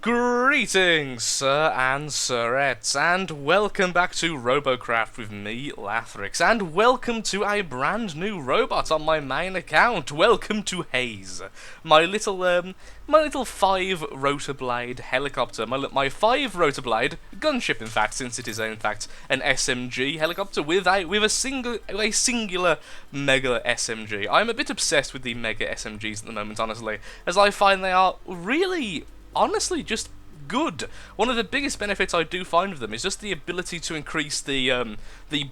Greetings, sir and sirettes, and welcome back to Robocraft with me, Lathrix, and welcome to a brand new robot on my main account. Welcome to Haze, my little 5 rotor blade helicopter, my 5 rotor blade gunship, in fact, since it is in fact an SMG helicopter with a singular mega SMG. I'm a bit obsessed with the mega SMGs at the moment, honestly, as I find they are really, honestly, just good. One of the biggest benefits I do find of them is just the ability to increase the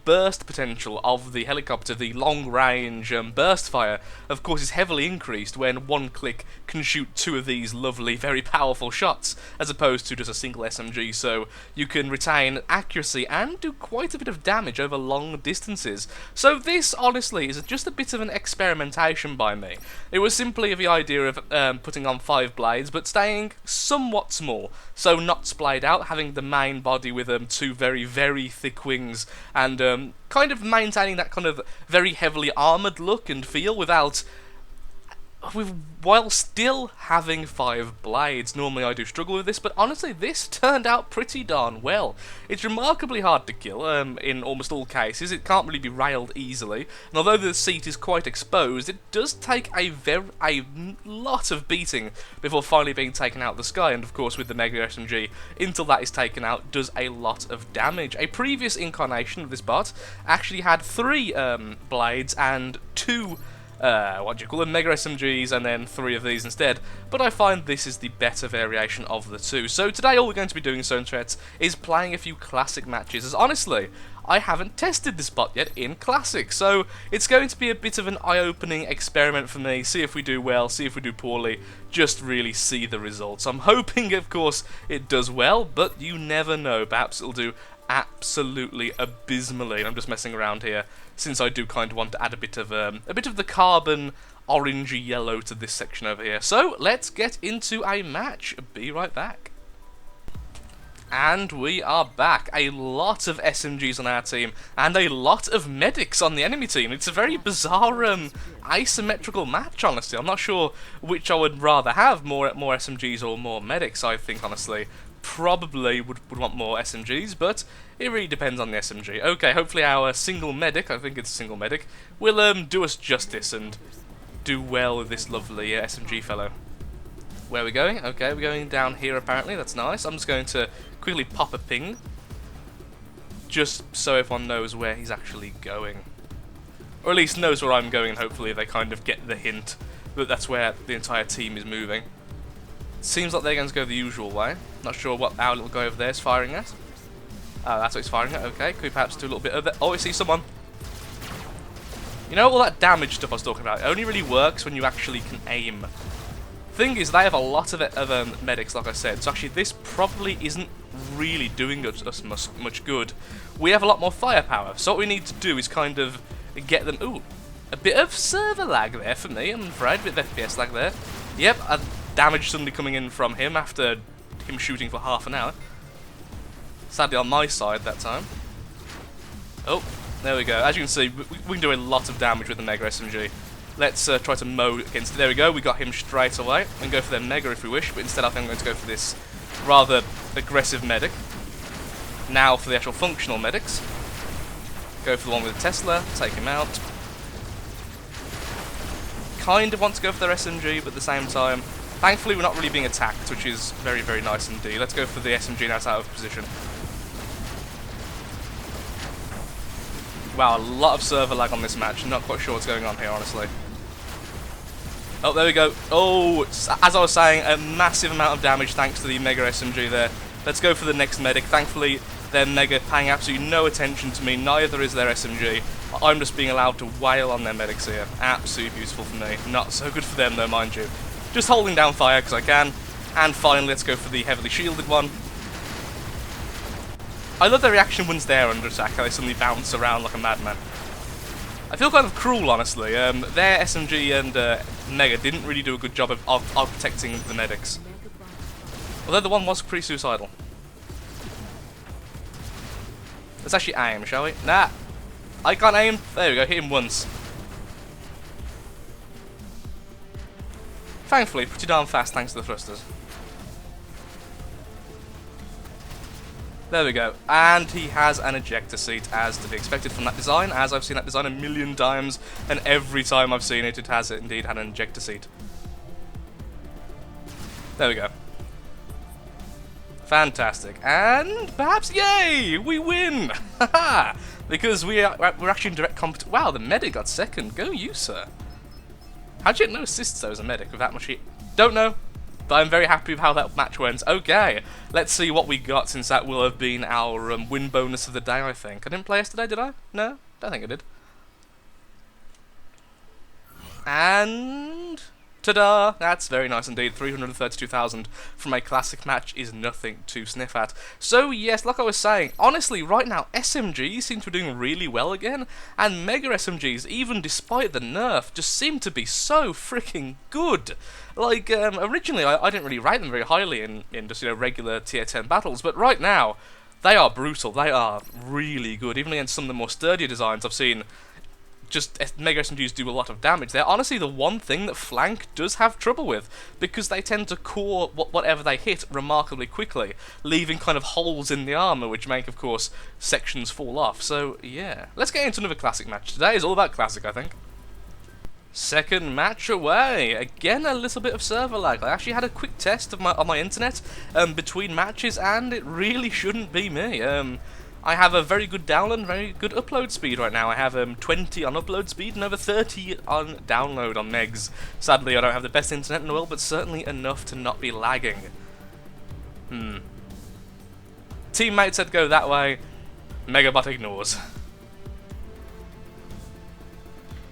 burst potential of the helicopter. The long range burst fire, of course, is heavily increased when one click can shoot 2 of these lovely, very powerful shots, as opposed to just a single SMG. So you can retain accuracy and do quite a bit of damage over long distances. So this, honestly, is just a bit of an experimentation by me. It was simply the idea of putting on 5 blades, but staying somewhat small. So not splayed out, having the main body with 2 very, very thick wings, and kind of maintaining that kind of very heavily armoured look and feel while still having 5 blades. Normally I do struggle with this, but honestly this turned out pretty darn well. It's remarkably hard to kill in almost all cases. It can't really be railed easily, and although the seat is quite exposed, it does take a lot of beating before finally being taken out of the sky, and of course with the Mega SMG, until that is taken out, does a lot of damage. A previous incarnation of this bot actually had 3 blades and 2 Mega SMGs, and then 3 of these instead, but I find this is the better variation of the 2. So today all we're going to be doing, Sontrets, is playing a few classic matches, as honestly, I haven't tested this bot yet in Classic, so it's going to be a bit of an eye-opening experiment for me, see if we do well, see if we do poorly, just really see the results. I'm hoping, of course, it does well, but you never know, perhaps it'll do absolutely abysmally. And I'm just messing around here, since I do kind of want to add a bit of the carbon orangey yellow to this section over here. So let's get into a match. Be right back. And we are back. A lot of SMGs on our team, and a lot of medics on the enemy team. It's a very bizarre asymmetrical match, honestly. I'm not sure which I would rather have, more SMGs or more medics. I think, honestly, probably would want more SMGs, but it really depends on the SMG. Okay, hopefully our single medic, I think it's a single medic, will do us justice and do well with this lovely SMG fellow. Where are we going? Okay, we're going down here apparently, that's nice. I'm just going to quickly pop a ping, just so everyone knows where he's actually going. Or at least knows where I'm going, and hopefully they kind of get the hint that that's where the entire team is moving. Seems like they're going to go the usual way. Not sure what our little guy over there is firing at. Oh, that's what he's firing at. Okay, could we perhaps do a little bit of it? Oh, I see someone. You know, all that damage stuff I was talking about, it only really works when you actually can aim. Thing is, they have a lot of medics, like I said, so actually this probably isn't really doing us much good. We have a lot more firepower, so what we need to do is kind of get them... Ooh, a bit of server lag there for me, I'm afraid, a bit of FPS lag there. Yep, damage suddenly coming in from him after him shooting for half an hour. Sadly on my side that time. Oh, there we go. As you can see, we can do a lot of damage with the Mega SMG. Let's try to mow against it. There we go, we got him straight away. We can go for their Mega if we wish, but instead I think I'm going to go for this rather aggressive medic. Now for the actual functional medics. Go for the one with the Tesla, take him out. Kind of want to go for their SMG, but at the same time, thankfully we're not really being attacked, which is very, very nice indeed. Let's go for the SMG now, it's out of position. Wow, a lot of server lag on this match. Not quite sure what's going on here, honestly. Oh, there we go. Oh, as I was saying, a massive amount of damage thanks to the Mega SMG there. Let's go for the next medic. Thankfully, their Mega paying absolutely no attention to me. Neither is their SMG. I'm just being allowed to wail on their medics here. Absolutely beautiful for me. Not so good for them, though, mind you. Just holding down fire because I can. And finally, let's go for the heavily shielded one. I love their reaction when they're under attack, how they suddenly bounce around like a madman. I feel kind of cruel, honestly. Their SMG and Mega didn't really do a good job of protecting the medics. Although the one was pretty suicidal. Let's actually aim, shall we? Nah, I can't aim. There we go, hit him once. Thankfully, pretty darn fast thanks to the thrusters. There we go. And he has an ejector seat, as to be expected from that design, as I've seen that design a million times, and every time I've seen it, it has indeed had an ejector seat. There we go. Fantastic. And perhaps, yay! We win! Haha! Because we're actually in direct competition. Wow, the medic got second. Go you, sir. How'd you get no assists, though, as a medic with that much heat? Don't know. But I'm very happy with how that match went. Okay, let's see what we got, since that will have been our win bonus of the day, I think. I didn't play yesterday, did I? No? Don't think I did. And... ta-da! That's very nice indeed. 332,000 from a classic match is nothing to sniff at. So yes, like I was saying, honestly, right now, SMGs seem to be doing really well again, and Mega SMGs, even despite the nerf, just seem to be so freaking good. Like, originally, I didn't really rate them very highly in just, regular tier 10 battles, but right now, they are brutal. They are really good. Even against some of the more sturdier designs I've seen, just Mega SMGs do a lot of damage. They're honestly the one thing that Flank does have trouble with, because they tend to core whatever they hit remarkably quickly, leaving kind of holes in the armor, which make, of course, sections fall off. So, yeah. Let's get into another classic match. Today is all about classic, I think. Second match away. Again, a little bit of server lag. I actually had a quick test of my internet between matches, and it really shouldn't be me. I have a very good download, very good upload speed right now. I have 20 on upload speed and over 30 on download on megs. Sadly, I don't have the best internet in the world, but certainly enough to not be lagging. Teammate said go that way. Megabot ignores.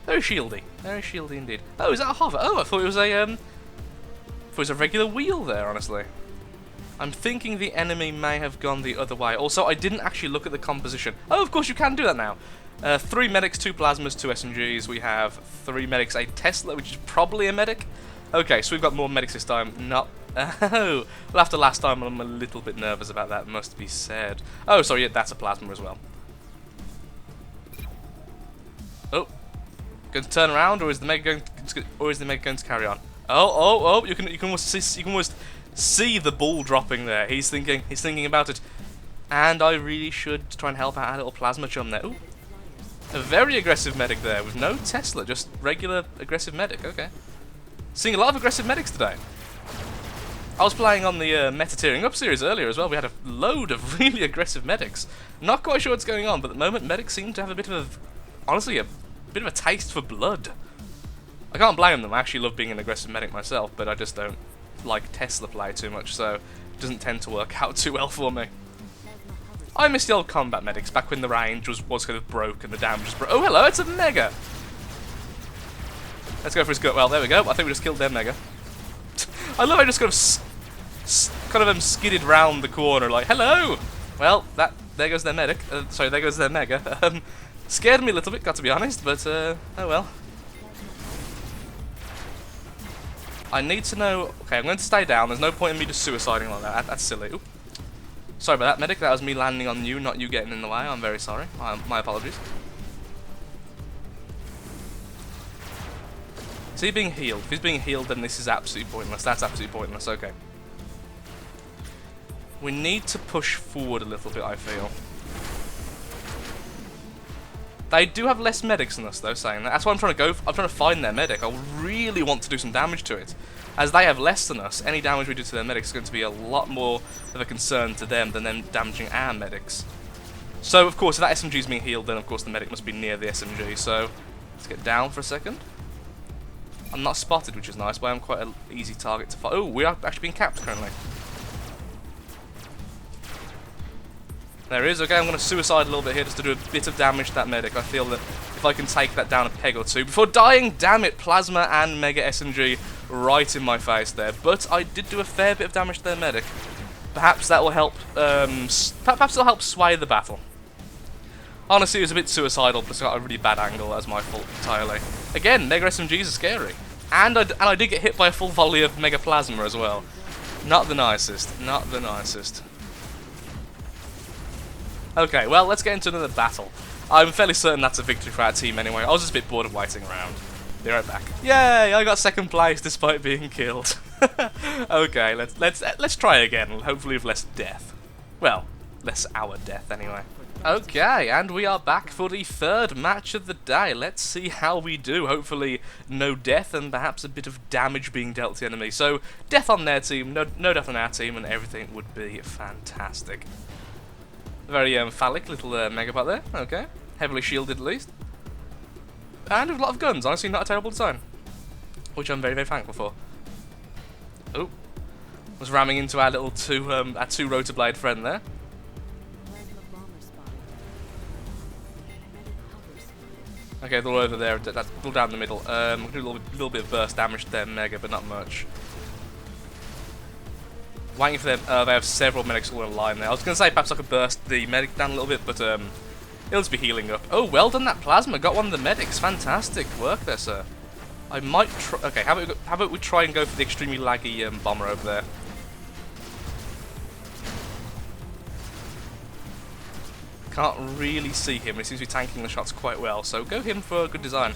Very shieldy. Very shieldy indeed. Oh, is that a hover? Oh, I thought it was a regular wheel there, honestly. I'm thinking the enemy may have gone the other way. Also, I didn't actually look at the composition. Oh, of course you can do that now. 3 medics, 2 plasmas, 2 SMGs. We have 3 medics, a Tesla, which is probably a medic. Okay, so we've got more medics this time. Not... Oh, well, after last time, I'm a little bit nervous about that, must be said. Oh, sorry, yeah, that's a plasma as well. Oh. Going to turn around, or is the mega going to carry on? Oh! You can almost see the ball dropping there. He's thinking about it, and I really should try and help out our little plasma chum there. Ooh. A very aggressive medic there with no Tesla, just regular aggressive medic. Okay, seeing a lot of aggressive medics today. I was playing on the meta tiering up series earlier as well. We had a load of really aggressive medics. Not quite sure what's going on, but at the moment medics seem to have a bit of honestly a bit of a taste for blood. I can't blame them. I actually love being an aggressive medic myself, but I just don't like Tesla play too much, so it doesn't tend to work out too well for me. I miss the old combat medics back when the range was kind of broke and the damage was broke. Oh, hello, it's a mega! Let's go for his gut. Well, there we go. I think we just killed their mega. I love how I just kind of skidded round the corner like, hello! Well, there goes their medic. Sorry, there goes their mega. Scared me a little bit, got to be honest, but oh well. I need to know... Okay, I'm going to stay down. There's no point in me just suiciding like that. That's silly. Oop. Sorry about that, medic. That was me landing on you, not you getting in the way. I'm very sorry. My apologies. Is he being healed? If he's being healed, then this is absolutely pointless. That's absolutely pointless. Okay. We need to push forward a little bit, I feel. They do have less medics than us, though, saying that. That's why I'm trying to go. I'm trying to find their medic. I really want to do some damage to it. As they have less than us, any damage we do to their medics is going to be a lot more of a concern to them than them damaging our medics. So, of course, if that SMG is being healed, then, of course, the medic must be near the SMG. So, let's get down for a second. I'm not spotted, which is nice, but I'm quite an easy target to fight. Oh, we are actually being capped currently. There he is. Okay, I'm going to suicide a little bit here just to do a bit of damage to that medic. I feel that if I can take that down a peg or two before dying, damn it, Plasma and Mega SMG right in my face there. But I did do a fair bit of damage to their medic. Perhaps that will help. Perhaps it'll help sway the battle. Honestly, it was a bit suicidal, plus I got a really bad angle. That's my fault entirely. Again, Mega SMGs are scary, and I did get hit by a full volley of Mega Plasma as well. Not the nicest. Not the nicest. Okay, well, let's get into another battle. I'm fairly certain that's a victory for our team anyway. I was just a bit bored of waiting around. Be right back. Yay! I got second place despite being killed. Okay, let's try again. Hopefully with less death. Well, Less our death, anyway. Okay, and we are back for the third match of the day. Let's see how we do. Hopefully, no death and perhaps a bit of damage being dealt to the enemy. So, death on their team, no death on our team, and everything would be fantastic. Very phallic little Megabot there. Okay, heavily shielded at least. And with a lot of guns, honestly not a terrible design. Which I'm very, very thankful for. Oh, was ramming into our little our two rotor blade friend there. Okay, they're all over there. That's all down the middle. We'll do a little bit of burst damage to their Mega, but not much. Waiting for them. They have several medics all in a line there. I was going to say perhaps I could burst the medic down a little bit, but it'll just be healing up. Oh, well done, that plasma. Got one of the medics. Fantastic work there, sir. I might try. Okay, how about we try and go for the extremely laggy bomber over there. Can't really see him. He seems to be tanking the shots quite well, so go him for a good design.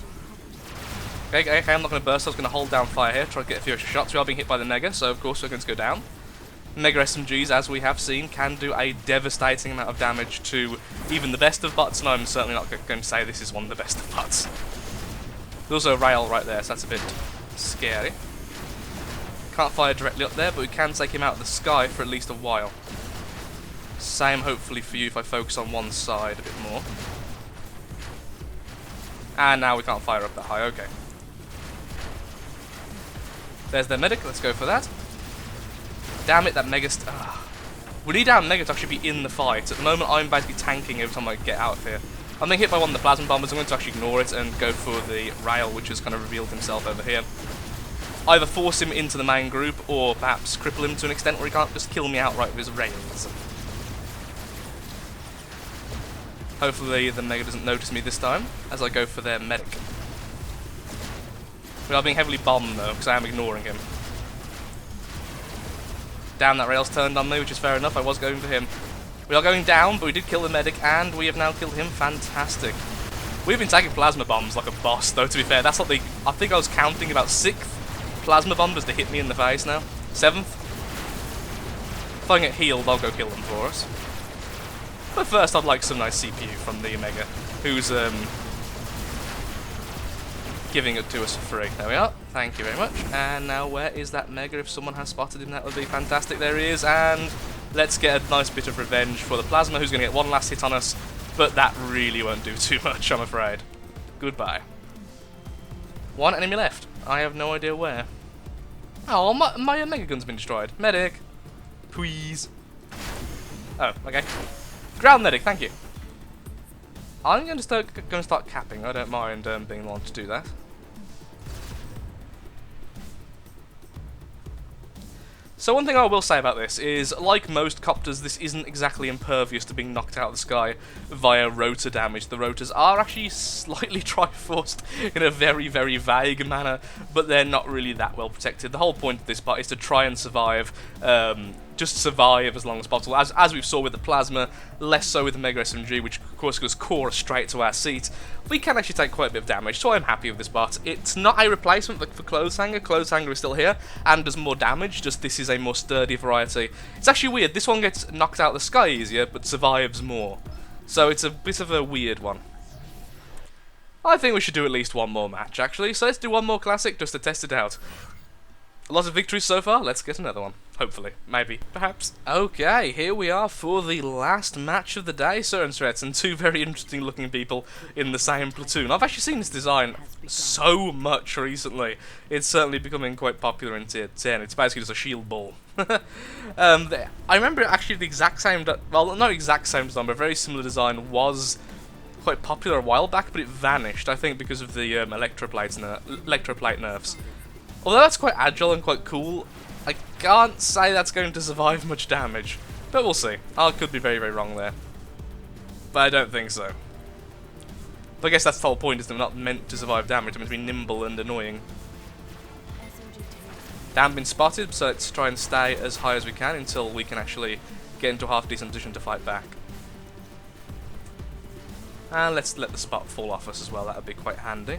Okay, I'm not going to burst. I was going to hold down fire here, try to get a few extra shots. We are being hit by the Mega, so of course we're going to go down. Mega SMGs, as we have seen, can do a devastating amount of damage to even the best of bots, and I'm certainly not going to say this is one of the best of bots. There's also a rail right there, so that's a bit scary. Can't fire directly up there, but we can take him out of the sky for at least a while. Same hopefully for you if I focus on one side a bit more. And now we can't fire up that high, okay. There's their medic, let's go for that. Damn it, that Mega... We need our Mega to actually be in the fight. At the moment I'm basically tanking every time I get out of here. I'm being hit by one of the plasma bombers. I'm going to actually ignore it and go for the rail, which has kind of revealed himself over here. Either force him into the main group or perhaps cripple him to an extent where he can't just kill me outright with his rails. Hopefully the Mega doesn't notice me this time as I go for their medic. We are being heavily bombed though, because I am ignoring him. Damn, that rail's turned on me, which is fair enough. I was going for him. We are going down, but we did kill the medic, and we have now killed him. Fantastic. We've been taking plasma bombs like a boss, though, to be fair. That's not the... I think I was counting about 6th plasma bombers to hit me in the face now. 7th. If I can get healed, I'll go kill them for us. But first, I'd like some nice CPU from the Omega, who's giving it to us for free. There we are. Thank you very much. And now, where is that Mega? If someone has spotted him, that would be fantastic. There he is, and let's get a nice bit of revenge for the Plasma, who's going to get one last hit on us, but that really won't do too much, I'm afraid. Goodbye. One enemy left. I have no idea where. Oh, my Mega Gun's been destroyed. Medic, please. Oh, okay. Ground medic, thank you. I'm going to start capping. I don't mind being the one to do that. So one thing I will say about this is, like most copters, this isn't exactly impervious to being knocked out of the sky via rotor damage. The rotors are actually slightly triforced in a very, very vague manner, but they're not really that well protected. The whole point of this part is to try and survive, just survive as long as possible. As we saw with the Plasma, less so with the Mega SMG, which of course goes core straight to our seat. We can actually take quite a bit of damage, so I'm happy with this part. It's not a replacement for Clothes Hanger. Clothes Hanger is still here and does more damage, just this is a more sturdy variety. It's actually weird, this one gets knocked out of the sky easier, but survives more. So it's a bit of a weird one. I think we should do at least one more match, actually, so let's do one more classic just to test it out. A lot of victories so far, let's get another one. Hopefully. Maybe. Perhaps. Okay, here we are for the last match of the day, Sir and Threats, and two very interesting looking people in the same platoon. I've actually seen this design so much recently. It's certainly becoming quite popular in Tier 10. It's basically just a shield ball. I remember actually the exact same, well, not exact same design, but a very similar design was quite popular a while back, but it vanished, I think, because of the electroplate nerfs. Although that's quite agile and quite cool, I can't say that's going to survive much damage. But we'll see. I could be very, very wrong there. But I don't think so. But I guess that's the whole point, is they're not meant to survive damage, they're meant to be nimble and annoying. Damn, been spotted, so let's try and stay as high as we can until we can actually get into a half-decent position to fight back. And let's let the spot fall off us as well, that would be quite handy.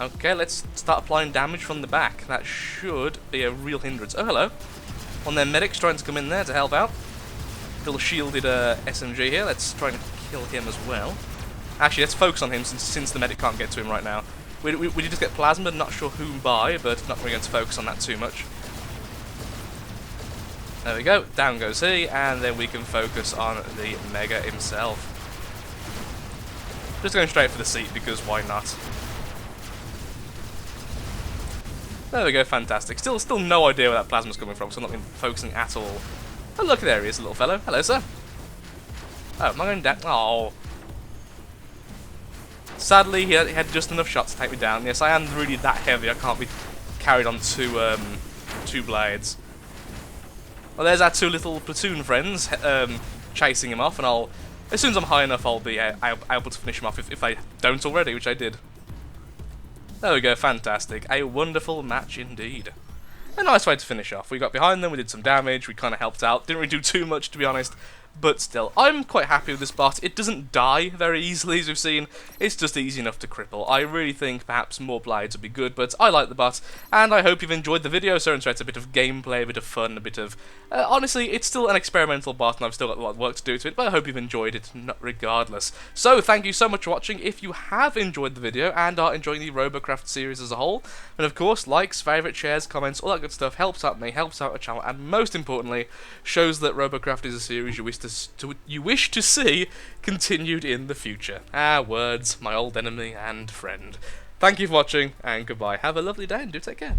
Okay, let's start applying damage from the back. That should be a real hindrance. Oh, hello. One of their medics trying to come in there to help out. little shielded SMG here. Let's try and kill him as well. Actually, let's focus on him since the medic can't get to him right now. We did just get plasma, not sure whom by, but not really going to focus on that too much. There we go, down goes he, and then we can focus on the Mega himself. Just going straight for the seat, because why not? There we go, fantastic. Still no idea where that plasma's coming from, so I've not been focusing at all. Oh look, there he is, little fellow. Hello, sir. Oh, am I going down? Oh. Sadly, he had just enough shots to take me down. Yes, I am really that heavy, I can't be carried on two blades. Well, there's our two little platoon friends chasing him off, and as soon as I'm high enough, I'll be able to finish him off if I don't already, which I did. There we go, fantastic. A wonderful match indeed. A nice way to finish off. We got behind them, we did some damage, we kind of helped out. Didn't really do too much, to be honest. But still, I'm quite happy with this bot. It doesn't die very easily, as we've seen. It's just easy enough to cripple. I really think perhaps more blades would be good, but I like the bot, and I hope you've enjoyed the video. So it's a bit of gameplay, a bit of fun, a bit of... honestly, it's still an experimental bot, and I've still got a lot of work to do to it, but I hope you've enjoyed it regardless. So, thank you so much for watching. If you have enjoyed the video, and are enjoying the Robocraft series as a whole, and of course, likes, favourites, shares, comments, all that good stuff helps out me, helps out the channel, and most importantly, shows that Robocraft is a series you wish to see continued in the future. Words, my old enemy and friend. Thank you for watching, and goodbye. Have a lovely day, and do take care.